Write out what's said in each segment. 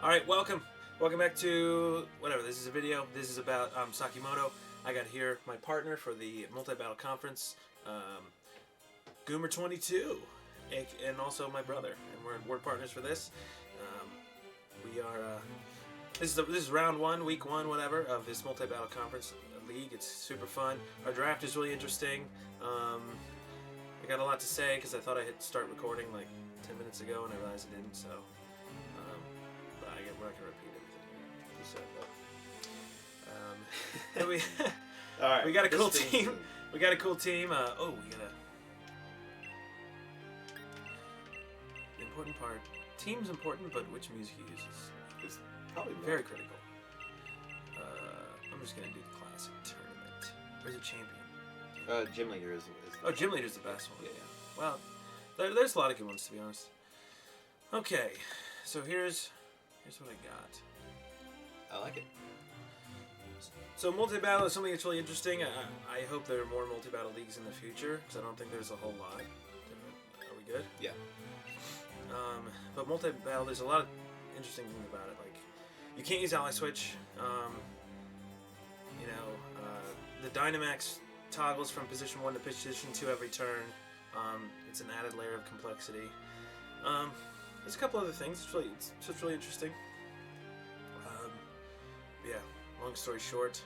Alright, welcome back to whatever. This is a video. This is about Sakimoto. I got here my partner for the multi-battle conference, Goomer22, and also my brother, and we're word partners for this. We are this is round one, week one, whatever, of this multi-battle conference league. It's super fun. Our draft is really interesting. I got a lot to say because I thought I hit start recording like 10 minutes ago and I realized I didn't. So, but we're not gonna repeat everything you said. But All right, we got a cool team. We got a cool team. We got the important part. Team's important, but which music you use is probably very critical. I'm just gonna do the classic tournament. Where's the champion? Gym leader is Gym leader's the best one. Yeah. Well, there's a lot of good ones to be honest. Okay, so here's what I got. I like it. So multi-battle is something that's really interesting. I hope there are more multi-battle leagues in the future because I don't think there's a whole lot. Are we good? Yeah. But multi-battle, there's a lot of interesting things about it. Like, you can't use ally switch. The Dynamax toggles from position 1 to position 2 every turn. It's an added layer of complexity. There's a couple other things. It's just really interesting. Yeah. Long story short,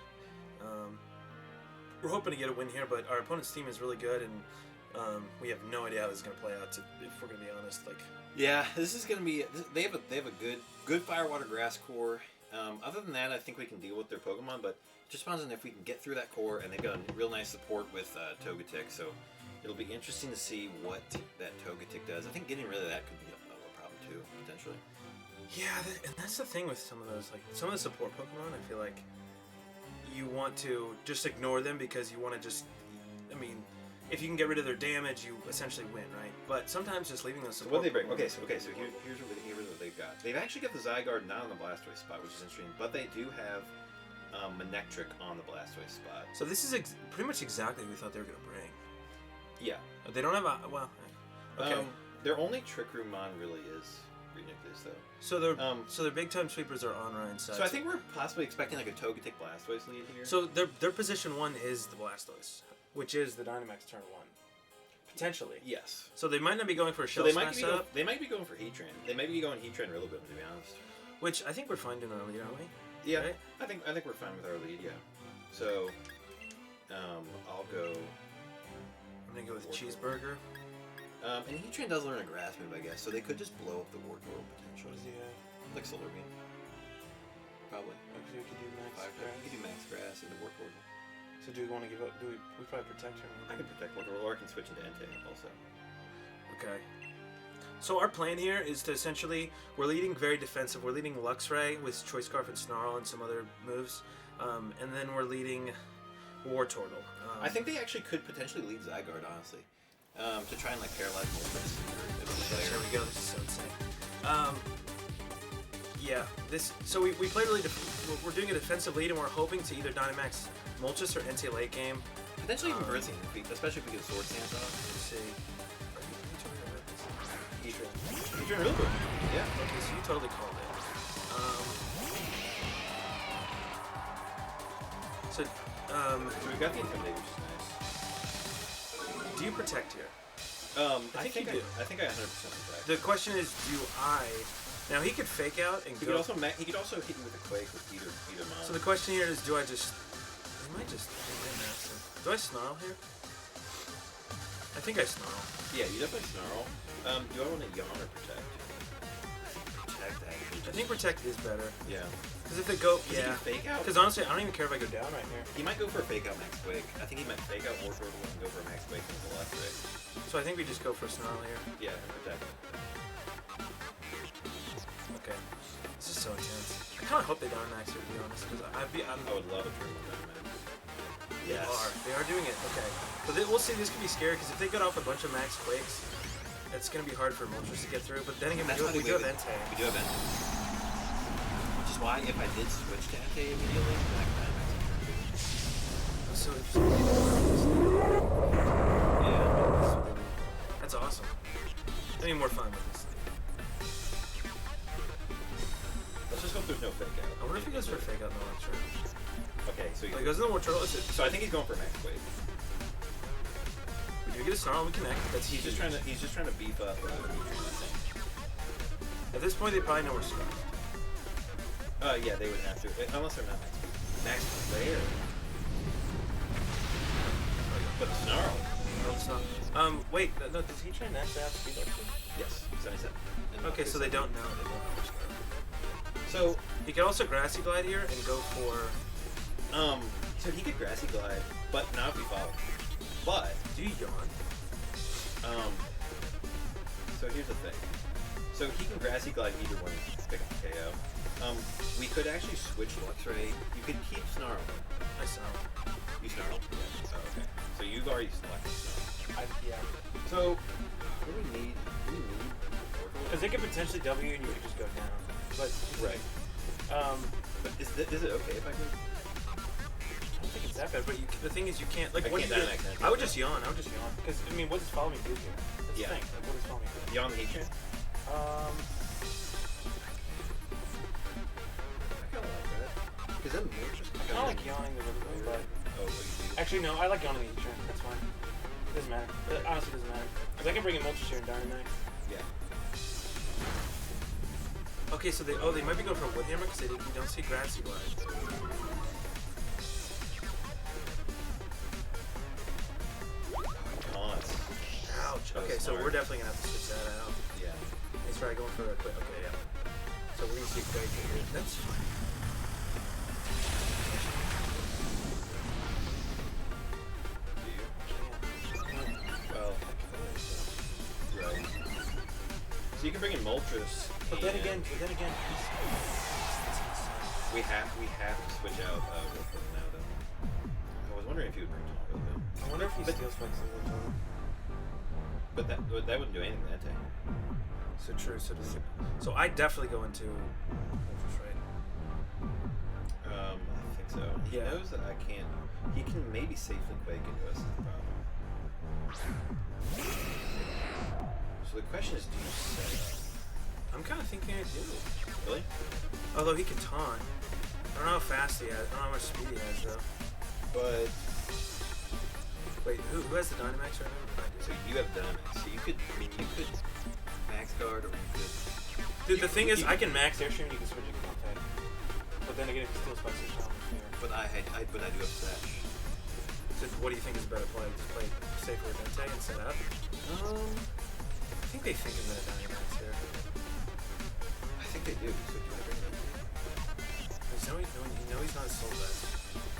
we're hoping to get a win here, but our opponent's team is really good, and we have no idea how this is going to play out. If we're going to be honest, like. Yeah, this is going to be. They have a good fire, water, grass core. Other than that, I think we can deal with their Pokemon, but it just depends on if we can get through that core, and they've got a real nice support with Togetic, so it'll be interesting to see what that Togetic does. I think getting rid of that could be a problem too, potentially. Yeah, and that's the thing with some of those, like some of the support Pokemon. I feel like you want to just ignore them because you want to just. I mean, if you can get rid of their damage, you essentially win, right? But sometimes just leaving those support. So what they bring? Okay, so here's what they've got. They've actually got the Zygarde not on the Blastoise spot, which is interesting, but they do have Manectric on the Blastoise spot. So this is pretty much exactly what we thought they were going to bring. Yeah. They don't have a okay. Their only Trick Room Mon really is ridiculous, though. So their big time sweepers are on Ryan's side. So I think we're possibly expecting like a Togetic Blastoise lead here. So their position 1 is the Blastoise, which is the Dynamax turn 1. Potentially. Yes. So they might not be going for a Shell Smash setup. They might be going for Heatran. They might be going Heatran Riddle Builder, to be honest. Which I think we're fine doing our lead, aren't we? Yeah. Right? I think we're fine with our lead, yeah. So I'll go. I'm gonna go with Cheeseburger. And Heatran does learn a grass move, I guess, so they could just blow up the Wartortle potentially. What does he have? Like Solar Beam. Probably. Actually, we could do Max Grass. We could do Max Grass into Wartortle. So do we want to give up? We probably protect him? I can protect Wartortle, or I can switch into Entei also. Okay. So our plan here is to essentially, we're leading very defensive. We're leading Luxray with Choice Scarf and Snarl and some other moves. And then we're leading Wartortle. I think they actually could potentially lead Zygarde, honestly. To try and like paralyze Moltres. There we go. This is so insane. Yeah. So we play really. We're doing a defensive lead, and we're hoping to either Dynamax Moltres or Entei late game. Potentially even Birdsing, especially if we get Sword Stance off. Let's see. Heatran Riddle Builder. Yeah. Okay, so you totally called it. So we've got the Intimidate, which is nice. Do you protect here? I think you do. I think I 100% protect. The question is, do I? Now he could fake out and he go. He could also hit you with a Quake with either Mon. So the question here is, do I just? I might just. Do I Snarl here? I think I Snarl. Yeah, you definitely Snarl. Do I want to Yawn or Protect? Protect, actually. I think Protect is better. Yeah. Because if they go, yeah. Fake out? Because honestly, I don't even care if I go down right here. He might go for a Fake Out Max Quake. I think he might Fake Out Wartortle and go for a Max Quake with the left rig. So I think we just go for Snarl here. Yeah, and Protect. Okay. This is so intense. I kind of hope they down max here, to be honest. Because I would love a turn with that, man. Yes. They are doing it. Okay. But we'll see. This could be scary because if they get off a bunch of Max Quakes, it's going to be hard for Moltres to get through. But then again, we do have Entei. We do have Entei. Which is why if I did switch to Entei immediately, then I could have Max Entei. That's so interesting. Yeah. That's awesome. I need more fun with this. no fake out. I wonder if he goes for fake out in the one turn. Okay, so He goes in the one turn. so I think he's going for max wave. We do get a snarl. We connect. That's He's just trying to beef up. At this point, they probably know we're stuck. Yeah, they would have to, unless they're not max there. But the snarl. No, it's not. Wait. No, does he try and match that speed up too? Yes, 77. Okay, so they don't know. They don't know we're stuck. So he could also grassy glide here and go for. So he could grassy glide, but not if we follow. But do you yawn? So here's the thing. So he can grassy glide either one, pick up the KO. We could actually switch Luxray. You could keep Snarl. I snarl. You snarl? Yeah. Oh, okay. So you've already selected Snarl. Yeah. So what do we need? Because they could potentially W and you could just go down. But right. But is it okay if I go? I don't think it's that bad. But the thing is, you can't like. What can't I would just yawn. Because I mean, what does follow me do here? That's the thing. Like, what does follow me do? Yawn the heat train? I kind of like that. Because then more just. I kind of like yawning the little bit, but. Oh, what do you do? Actually, no. I like yawning the heat train. That's fine. Doesn't matter. It honestly doesn't matter. Because I can bring in Multishare and Dynamax. Yeah. Okay, so they might be going for a Woodhammer because you don't see Grassy Glide. Ouch. Okay, so we're definitely gonna have to switch that out. Yeah. He's probably going for a Quake. Okay, yeah. So we're gonna see Quake here. That's fine. Well, right. So you can bring in Moltres. But then again, we have to switch out Wolfram now though. I was wondering if you would bring Tonga though. I wonder if he steals spikes in the total. But that wouldn't do anything that day. So true. So I definitely go into Moltres, right? I think so. He knows that I can't. He can maybe safely Quake into us. Is the problem. So the question is, do you set up? I'm kind of thinking I do. Really? Although he can taunt. I don't know how fast he has. I don't know how much speed he has though. But wait, who has the Dynamax right now? I do. So you have Dynamax. So you could max guard or you could. Dude, the thing is, I can max Airstream and you can switch it to Contact. But then again, if you steal spikes, it's not much fair. But I do have Sash. So what do you think is a better play? Just play safer with Dente and set up? I think they think I'm gonna Dynamax here. I think they do. So do I bring them? He's not a soul best.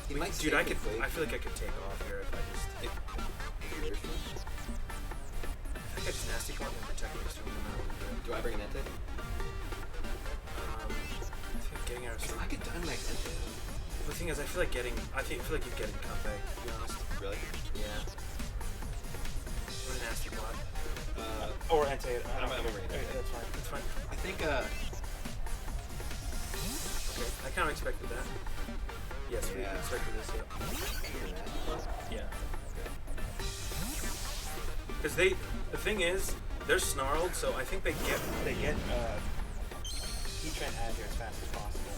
Dude, I feel like I could take off here if I just. I think I just nasty clock and protect Airstream no matter what we do. Do I bring an Entei? I think getting out of I could Dynamax Entei. The thing is, I feel like you're getting Conte, to be honest. Really? Yeah. Or a nasty plot. Or Entei. I'm over it. Okay, that's fine. That's fine. I think, Okay, I kind of expected that. Yes, we expected this, yeah. Yeah. Because the thing is, they're snarled, so I think they get Heat Train out of here as fast as possible.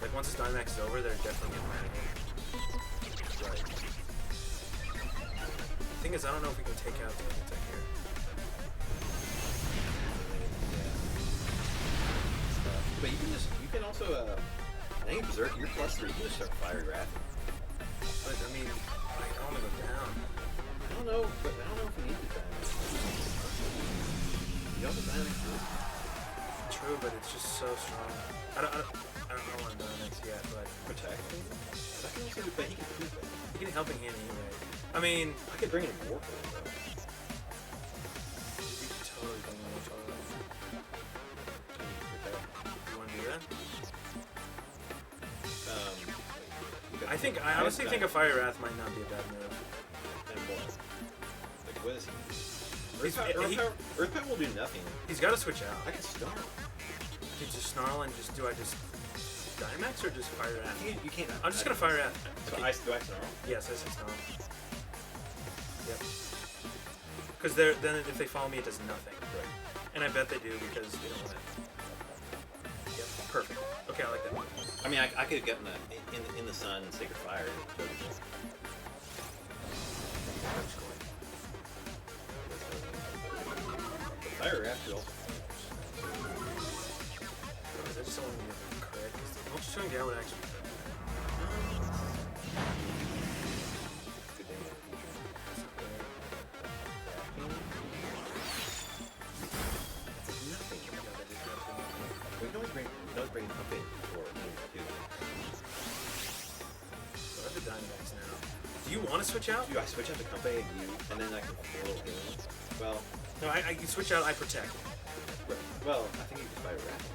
Like once this Dynamax is over, they're definitely getting out of here. Right. The thing is, I don't know if we can take out the Tech here. But you can also, I think Berserk, you're +3, you can just start Fiery Wrath. But I mean, I want to go down. I don't know if we need the Dynamax. You know the Dynamax is? True, but it's just so strong. I don't know what Dynamax yet, but Protect. I can also do, but he can prove it. He can helping hand anyway. I mean, I could bring in Warfare though. You could totally bring in Warfare. You want to do that? I honestly think a Fire Wrath might not be a bad move. And what? Like, what is he? Earth Power will do nothing. He's got to switch out. I can Snarl. You just Snarl and do I just Dynamax or just Fire Wrath? You can't. I'm just going to Fire Wrath. So do I Snarl? Yes, I say Snarl. Yep. Because then if they follow me, it does nothing. Right. And I bet they do because they don't want it. Yep, perfect. Okay, I like I mean, I could have gotten in the sun, Sacred Fire. Fire Raft also. I just don't want to get crit. I'm just trying to get out actually. Good damage. Nothing. We can always bring something for me too. So I have the Dynamax now. Do you want to switch out? Do I switch out to company and then I can roll healing? Well, No, I can switch out. I protect. well, I think you can Fire Raft.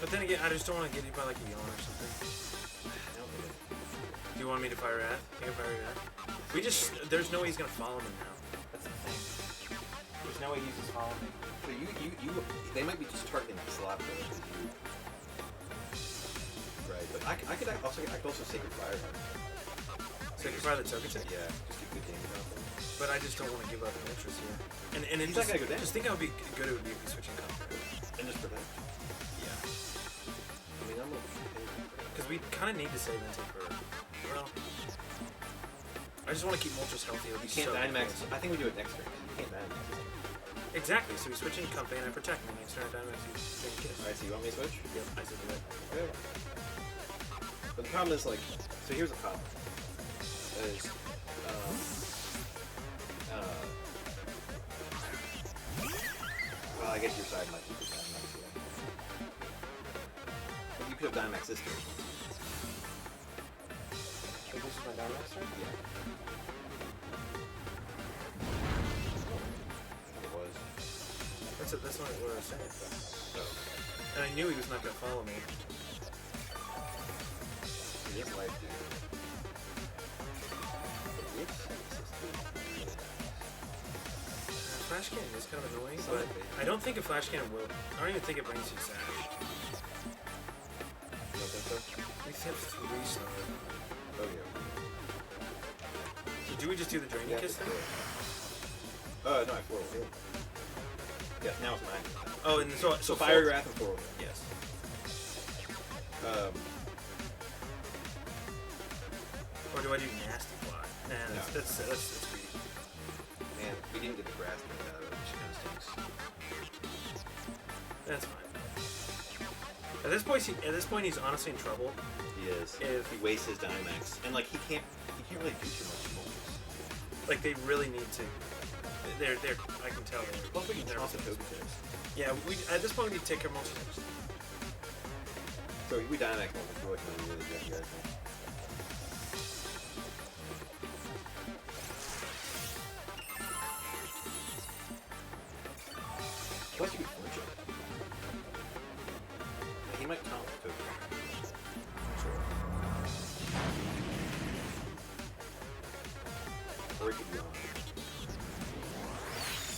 But then again, I just don't want to get hit by like a yawn or something. Do you want me to fire at? I can fire at. We just, there's no way he's gonna follow me now. That's the thing. There's no way he's just following me. So they might be just targeting that slot though. Right, but I could also Sacred Fire. So you can fire the Togetic? Yeah, just get good damage off him. But I just don't want to give up interest here. And it He's not gonna go down. Just think how good it would be if we switching content. And just protect. Yeah. I mean, I'm okay. Because we kind of need to save Entei for, well, I just want to keep Moltres healthy. It'll be You can't so Dynamax. good. I think we do it next turn. You can't Dynamax. Exactly. So we switch in Comfey and I protect me. Next turn I Dynamax, you drink Kiss. Alright, so you want me to switch? Yep, I said do it. Okay. But the problem is, like, so here's the problem. Is, well, I guess your side might be the Dynamax, yeah. But you could have Dynamax this turn. So this is my Dynamax turn? Yeah. It was. That's what I was saying. Oh. And I knew he was not going to follow me. He is life, dude. Flash Cannon is kind of annoying, Son but of a- I don't think a Flash Cannon will. I don't even think it brings you Sash. You don't think so? We have 3 stars. Oh, yeah. So do we just do the Draining Kiss then? No, I 4 will. Yeah, now it's 9. Oh, and so Fire Wrath and 4 will. Yes. Or do I do Nasty Fly? Nah, that's greedy. Man, we didn't get the grass thing out of it, which kind of stinks. That's fine. At this point, he's honestly in trouble. He is. If he wastes his Dynamax, and like he can't really do too much more. Like they really need to. They're. I can tell. Plus, we can toss the Togetic. Yeah, we at this point we need to take care of most of them. So we Dynamax Moltres, we're looking really good here, I think. Plus you could flinch it. Yeah, he might taunt the Togetic. Or he could be on.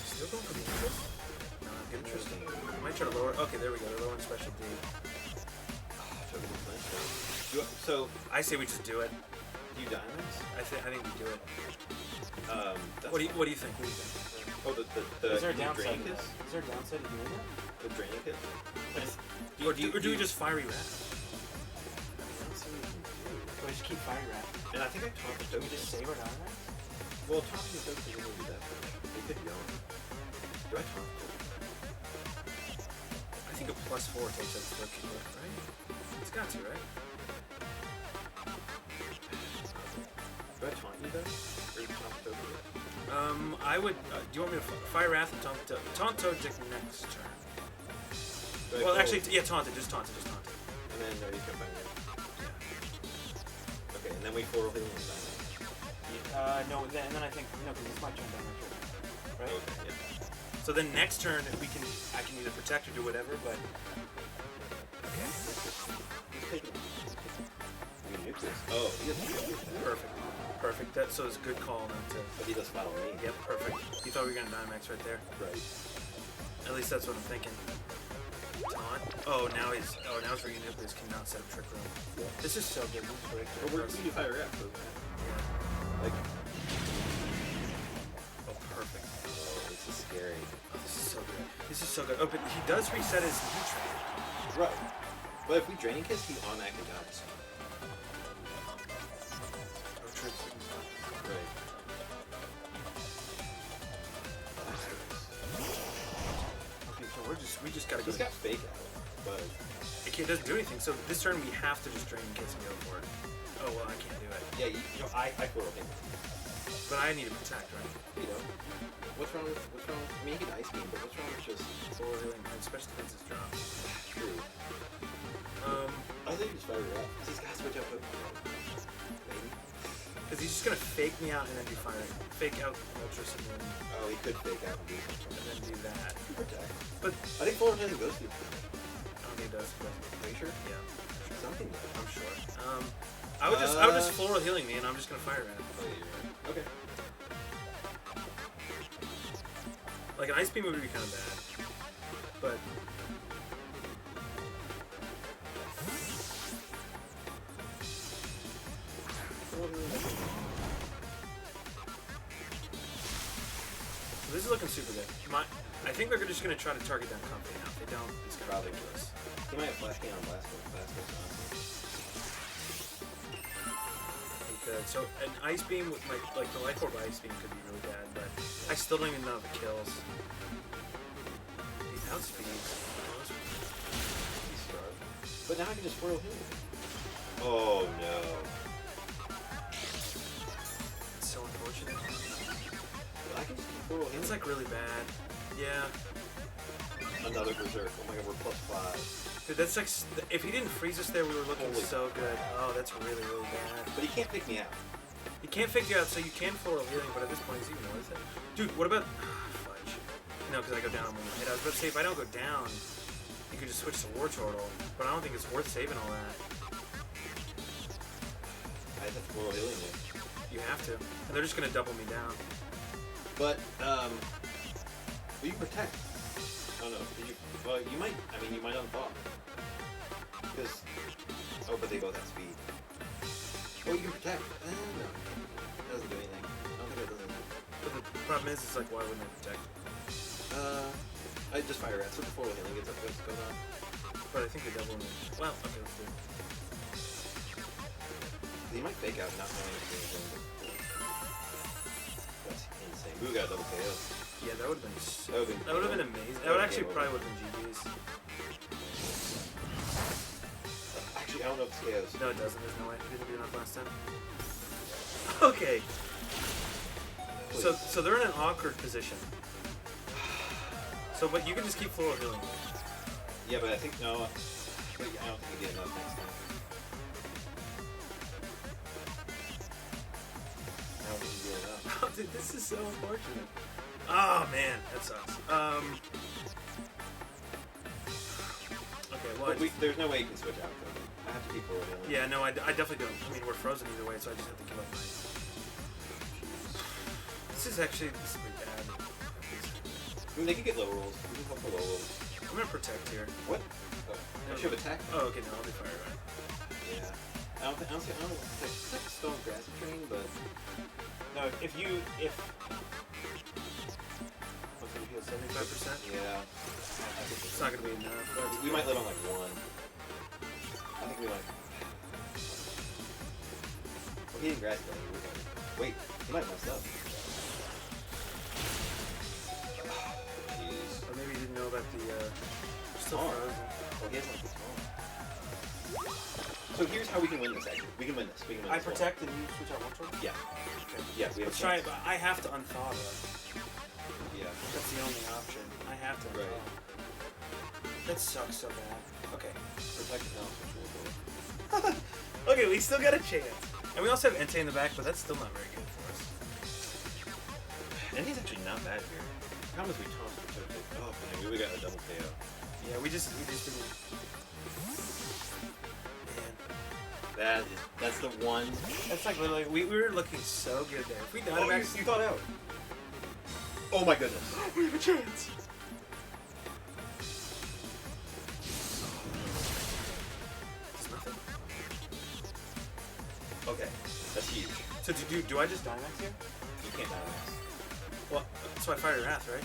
Still going for the interest? No, good Interesting. I might try to lower. Okay, there we go. They're lowering special D. Togetic flinch though. So I say we just do it. do you Dynamax? I think we do it. That's What do you think? What do you think? Oh, the Is there a downside? Draining Kiss? Is there a downside to doing that? The Draining Kiss? Or do we just Fiery Wrath? Let's see what we can do. Or just keep Fiery Wrath? And I think I taunt the Do we Togetic. just save our Dynamax? Well, taunting the Togetic isn't really that much. They could be on. Do I taunt the Togetic? I think a +4 takes up the keeper, right? It's got to, right? Do I taunt you though? Or you taunt the Togetic? I would. Do you want me to Fire Wrath and taunt Togetic next turn? Do I Well, pull- actually, yeah, taunt it. Just taunt it. And then he's gonna find me. Yeah. Okay, and then we 4 heal and Dynamax. No, and then I think because it's my turn Dynamax right? Okay, yeah. So then next turn I can either protect or do whatever, but okay. He's taking it. You can nuke this. Oh, he has Perfect. That so it's a good call not to. But he does follow me. Yep, perfect. You thought we were gonna Dynamax right there. Right. At least that's what I'm thinking. Taunt. Oh, now Reuninucleus cannot set up Trick Room. Yeah. This is so good. This is great. Well, we do Fire Wrath, doesn't it? Yeah. Like, Oh, perfect. oh, this is scary. Oh, this is so good. Oh, but he does reset his heat train. Right. But if we Draining Kiss, he automatically dies. Oh, true. Right. Okay, so we just gotta go. He's got Fake Out, but It doesn't do anything. So this turn we have to just Draining Kiss and go for it. Oh well, I can't do it. yeah, I Floral Healing. But I need to protect, right? You know. What's wrong with I mean, he can Ice Beam, but what's wrong with just Floral Healing, especially against his drop. True. I think he's Fire Rat. He's got to switch up with maybe. Because he's just gonna fake me out and then do fire. Fake out Ultras and then He could Fake Out and do something. and then do that. Protect. But I think Floral Healing goes to you. I don't think it does. Are you sure? Yeah, Something does. I'm sure. I would just Floral Healing me and I'm just gonna fire at him. Oh, yeah, you're right. Okay. Like an Ice Beam would be kind of bad, but this is looking super good. I think they're just gonna try to target down Comfy now. If they don't, it's gonna be ridiculous. He might have Flash King on Blast honestly. He could. So an Ice Beam with like the Life Orb Ice Beam could be really bad, but I still don't even know if it kills. He outspeeds. He's starved. But now I can just Floral Heal. Oh no. It's so unfortunate. But I can just keep Floral Healing. It's like really bad. Yeah. Another Berserk. Oh my god, we're +5. Dude, that's like, if he didn't freeze us there, we were looking Holy so good. Oh, that's really, really bad. But he can't pick me out. You can't figure out, so you can Floral Healing, but at this point, it's even worth it. Dude, what about... fudge. No, because I go down when I hit. I was about to say, if I don't go down, you could just switch to War Turtle, but I don't think it's worth saving all that. I have to Floral Healing you. You have to. And they're just going to double me down. But, well, you protect. Oh no, well, you might, you might unthaw. Because, but they both have speed. Oh, you can protect. No, it doesn't do anything. I don't think it does anything. But the problem is, it's like, why wouldn't I protect? I just Fire Rat, so the Floral Healing gets up what's going on. But I think they double me. Well, okay, let's do it. You might Fake Out not knowing if you're doing anything. That's insane. Ooh, got a double KO. Yeah, that would have been so... That would have been amazing. That would actually probably would have been GG's. Actually, I don't know if it's KOs. No, it doesn't. There's no way. It didn't do enough last time. Okay. So they're in an awkward position. So, but you can just keep Floral Healing. Yeah, but I think, no. But I don't think you get enough next time. I don't think you get enough. Oh, dude, this is so unfortunate. Oh, man. That sucks. Okay, well, There's no way you can switch out, though. I have to keep Floral Healing. yeah, no, I definitely don't. I mean, we're frozen either way, so I just have to give up mine. This is pretty bad. I mean, they can get low rolls. We can hope for low rolls. I'm gonna protect here. What? Oh, I should have attacked. Oh, okay, no, I'll be fire right. Yeah. I don't protect Stone Grass Train, but No, if what's it heal, 75%? yeah. It's not gonna be enough. We might live on like 1. I think we might. Well, he didn't grass though. Wait, he might mess up. Jeez. Or maybe you didn't know about the still Oh. frozen. Well, he has like this one. So here's how we can win this. Actually, we can win this. We can win I this one. protect and you switch out one turn? Yeah. Okay. Yeah. We have. Let's try it, but I have to unthaw though. Yeah. That's the only option. I have to unthaw. Right. That sucks so bad. Okay. Protect now. Okay, we still got a chance. And we also have Entei in the back, but that's still not very good for us. And he's actually not bad here. How much we tossed the token? Oh man, we got a double KO. Yeah, we just didn't. Man. That's the one. That's like literally, we were looking so good there. If we died, You thought out. Oh my goodness. we have a chance. It's nothing. Okay, that's huge. So do I just Dynax here? You can't die next. Well, so I fire your Wrath, right?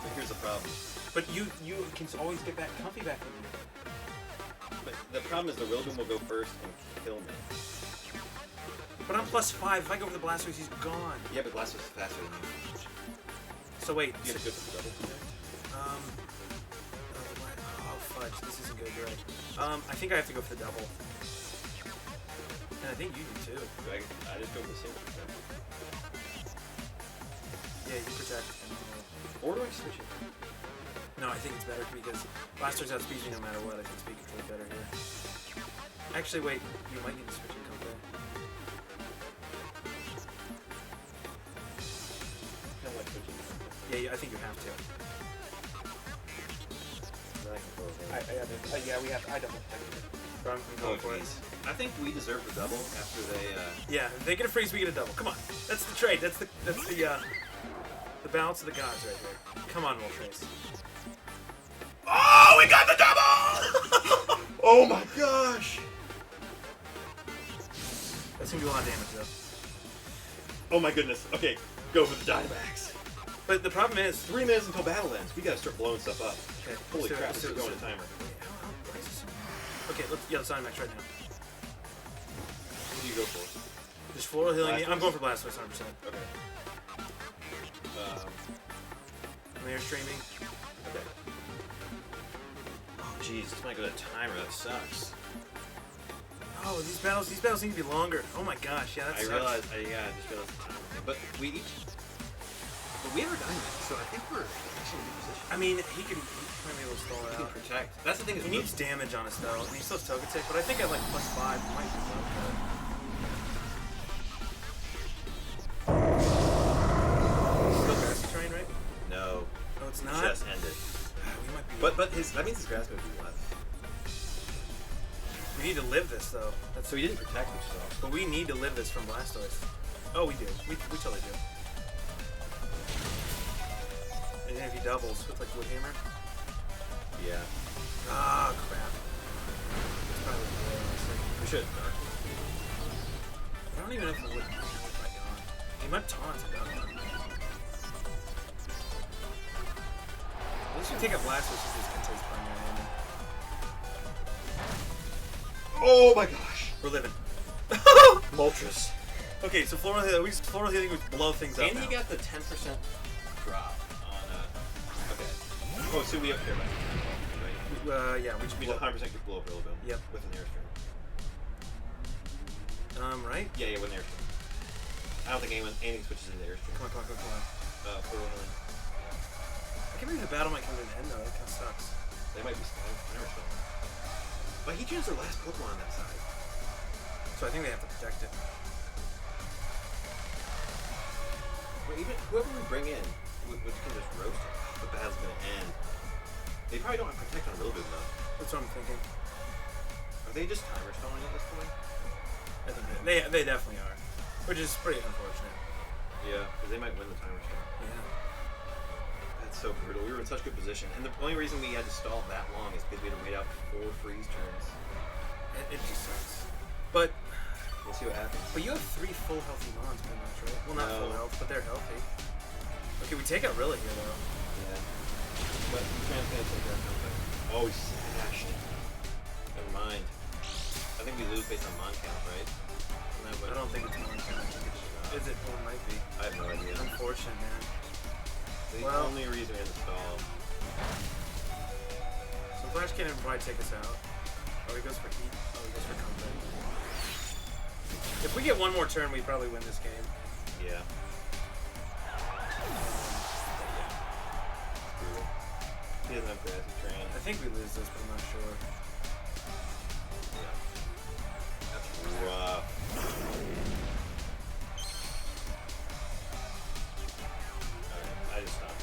But here's the problem. But you can always get back Comfy back in here. But the problem is the Rillaboom will go first and kill me. But I'm +5. If I go for the Blastoise, he's gone. Yeah, but Blastoise is faster than you. So wait. You have to go for the double. Oh fudge, this isn't good, right? I think I have to go for the double. And I think you do too. I just go for the single protect. Yeah, you protect. Or do I switch it? No, I think it's better because Blastoise outspeeds me no matter what. I think speed control better here. Actually, wait. You might need to switch it Compe. I like switching it. Yeah, I think you have to. Then I can go over. Yeah, we have. I double protected it. So I'm going for it. I think we deserve the double after they. Yeah, if they get a freeze, we get a double. Come on, that's the trade. That's the balance of the gods right here. Come on, Moltres. Oh, we got the double! Oh my gosh! That's gonna do a lot of damage though. Oh my goodness. Okay, go for the Dynamax. But the problem is, 3 minutes until battle ends. We gotta start blowing stuff up. okay, Holy crap! This is going to timer. Okay, let's Dynamax right now. What do you go for? Just floral healing me. Blastoise? I'm going for Blastoise 100%. Okay. I'm air streaming. Okay. Oh jeez, this might go to timer. That sucks. Oh, these battles need to be longer. Oh my gosh, yeah, that sucks. I just realized the timer thing. But we have our Dynamax, so I think we're actually in a good position. I mean, he might be able to stall it He can out. protect. That's the thing is He needs damage on us though. And he still has Togetic, but I think at like +5 he might be okay. Still grassy terrain, right? No. No, it's not. Just ended. We might be. But that means his grass move is left. We need to live this though. So he didn't protect, which is awesome. But we need to live this from Blastoise. Oh, we do. We totally do. And then if he doubles with like Wood Hammer. Yeah. Ah, crap. It's probably more, honestly. We should have dark. I don't even know if the Wood Hammer might go on. He might taunt it down. At least we take a Blastoise if this contains primary enemy. Oh my gosh. We're living. Moltres. Okay, so floral healing would blow things up. And he now. got the 10% drop on okay. Oh, so we have clear back. Right. Yeah, we We just 100% could blow up Rillaboom. Yep. With an airstream. right? Yeah, with an airstream. I don't think anything switches into airstream. Come on. Floral healing. I can't believe the battle might come to an end though. That kind of sucks. They might be never stalling. But he changed their last Pokemon on that side. So I think they have to protect it. Well, even whoever we bring in, we can just roast it. The battle's gonna end. They probably don't have protect on Rillaboom though. That's what I'm thinking. Are they just timer stalling at this point? I think they definitely are, which is pretty unfortunate. Yeah, because they might win the timer stall. Yeah. That's so brutal. We were in such good position, and the only reason we had to stall that long is because we had to wait out 4 freeze turns. It just sucks. But We'll see what happens. you have 3 full healthy mons pretty much, right? Well, not No. full health, but they're healthy. Okay, we take out Rilla here though. Yeah. But he's trying to take that comeback. Oh, he smashed. Never mind. I think we lose based on mon count, right? I don't think it's mon count. Is it? Well, it might be. I have no idea. Unfortunate, man. The Well- only reason we had to stall. So Flash Cannon would probably take us out. Oh, he goes for heat. Oh, he goes for combat. If we get one more turn, we probably win this game. Yeah. Brutal. He doesn't have grassy train. I think we lose this, but I'm not sure. Yeah. That's rough. Alright, I just stopped.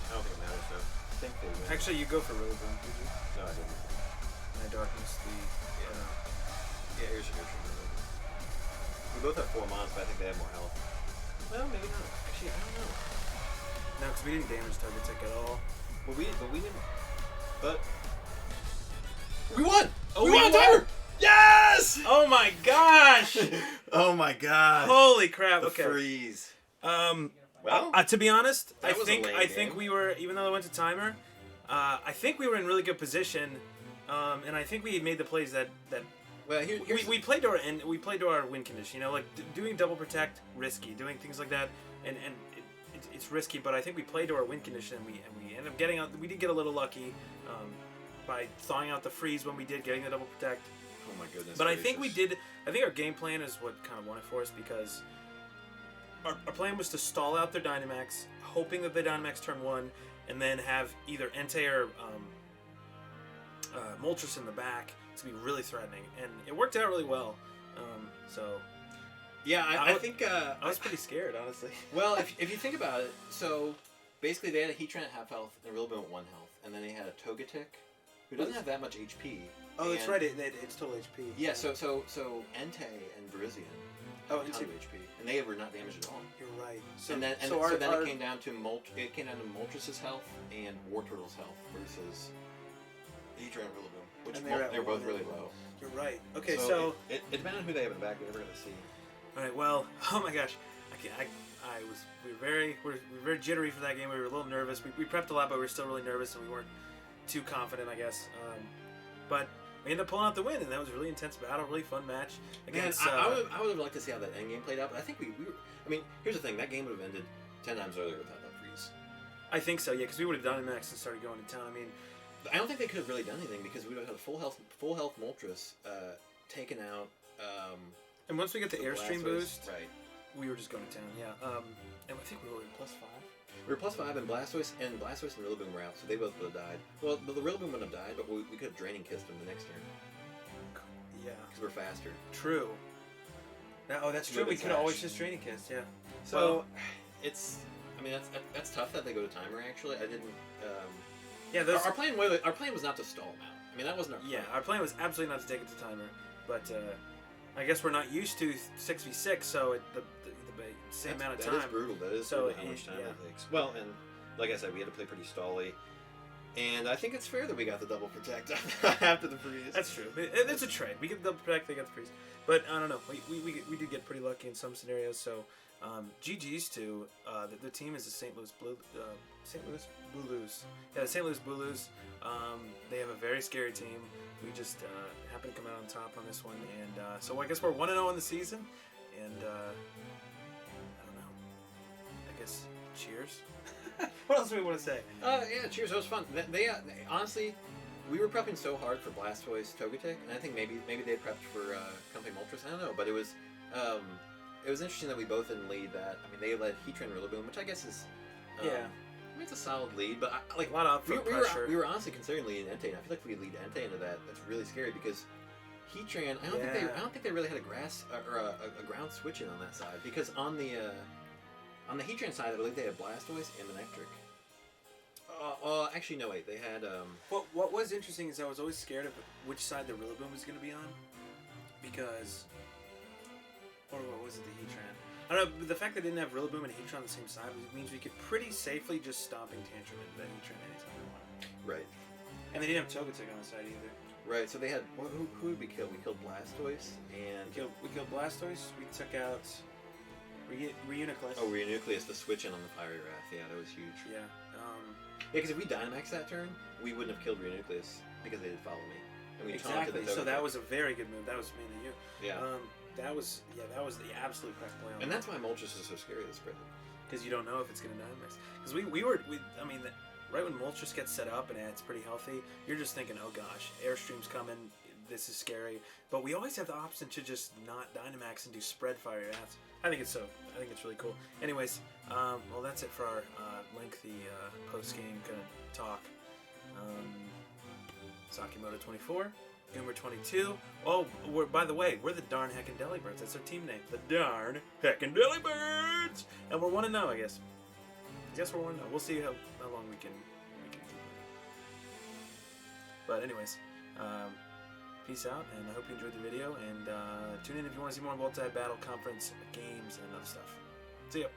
I don't think it matters though. I think they win. Actually, you go for Rillaboom, did you? No, I didn't. My darkness, Yeah, here's your We both have 4 mons, but I think they have more health. Well, maybe not. Actually, I don't know. No, because we didn't damage Togetic at all. But we didn't. But we won! Oh, we we won won! timer! Yes! Oh my gosh! Oh my god! Holy crap! The Okay. freeze. Well, to be honest, that was a lame I think game. we were, even though I went to timer, I think we were in really good position, and I think we had made the plays that well, we played to our end. We played to our win condition. You know, like doing double protect, risky. Doing things like that, and it's risky. But I think we played to our win condition, and we ended up getting out. We did get a little lucky by thawing out the freeze when we did getting the double protect. Oh my goodness. But I think we did. I think our game plan is what kind of won it for us because our plan was to stall out their Dynamax, hoping that they Dynamax turn 1, and then have either Entei or Moltres in the back to be really threatening, and it worked out really well. So yeah, I think I was pretty scared, honestly. well, if you think about it, so basically they had a Heatran at half health and a Rillaboom at 1 health, and then they had a Togetic who doesn't have that much HP. Oh, that's right. It's total HP. Yeah, so Entei and Virizion have a ton of HP, and they were not damaged at all. You're right. So And then our, it came down to Moltres' health and Wartortle's health versus Heatran and Rillaboom, which And they're at they were both one. really low. You're right. Okay, So it depended on who they have in the back. We're never gonna see. all right. Well, oh my gosh, we were very jittery for that game. We were a little nervous. We prepped a lot, but we were still really nervous, and we weren't too confident, I guess. But we ended up pulling out the win, and that was a really intense battle, really fun match. Man, Against, I would have liked to see how that end game played out, but I think we were. I mean, here's the thing: that game would have ended 10 times earlier without that freeze. I think so, yeah, because we would have done Max and started going to town. I mean, I don't think they could have really done anything because we would have had a full health Moltres taken out. and once we get the Airstream Blastoise, boost, right? we were just going to town, yeah. And I think we were +5. We were +5, and Blastoise and Rillaboom were out, so they both would have died. Well, the Rillaboom wouldn't have died, but we could have Draining Kissed him the next turn Yeah. because we're faster. True. That's true. We could always just Draining Kiss, yeah. So it's. I mean, that's tough that they go to timer. Actually, I didn't. Yeah, Our plan was not to stall them out. I mean, that wasn't our plan. Yeah, our plan was absolutely not to take it to timer, but I guess we're not used to 6v6, so the same amount of time. That is brutal. That is So, brutal how much time yeah. it takes. Well, and like I said, we had to play pretty stally. And I think it's fair that we got the double protect after the freeze. That's true. It's a trade. We get the double protect, they got the freeze. But I don't know. We did get pretty lucky in some scenarios. So GG's to the team is the St. Louis Bulus. Yeah, the St. Louis Bulus. They have a very scary team. We just happened to come out on top on this one, and so I guess we're 1-0 in the season. And I don't know. I guess cheers. What else do we want to say? Yeah, cheers. That was fun. They honestly, we were prepping so hard for Blastoise, Togetic, and I think maybe they prepped for Company Moltres. I don't know, but it was interesting that we both didn't lead that. I mean, they led Heatran Rillaboom, which I guess is Yeah. I mean, it's a solid lead, but A lot of upfront pressure. We were honestly considering leading Entei, and I feel like if we lead Entei into that, that's really scary because Heatran. I don't think they really had a grass or a ground switch in on that side because on the Heatran side, I believe they had Blastoise and Manectric. Actually, no, wait. They had. What was interesting is I was always scared of which side the Rillaboom was going to be on, because, or what was it, the Heatran? I don't know. But the fact that they didn't have Rillaboom and Heatran on the same side means we could pretty safely just stomping tantrum into that Heatran anytime we wanted. Right. And they didn't have Togetic on the side either. Right. So they had. Who did we kill? We killed Blastoise and. We killed Blastoise. We took out Reuniclus. Oh, Reuniclus, the switch in on the Fiery Wrath. Yeah, that was huge. Yeah. Yeah, because if we Dynamax that turn, we wouldn't have killed Reuniclus because they did follow me. And we taunted Exactly. the So Togetic. that was a very good move. That was mainly you. Yeah. That was the absolute correct play on. And that's why Moltres is so scary this spread. Because you don't know if it's going to Dynamax. Because I mean, right when Moltres gets set up and it's pretty healthy, you're just thinking, oh gosh, Airstream's coming, this is scary. But we always have the option to just not Dynamax and do spread fire. I think it's really cool. Anyways, well, that's it for our lengthy post-game kind of talk. Sakimoto 24, Goomer 22. Oh, by the way, we're the Darn Heckin Delibirds. That's our team name, the Darn Heckin Delibirds, and we're 1-0, I guess. I guess we're 1-0. We'll see how long we can keep it. But anyways, peace out, and I hope you enjoyed the video. And tune in if you want to see more multi-battle conference games and other stuff. See ya.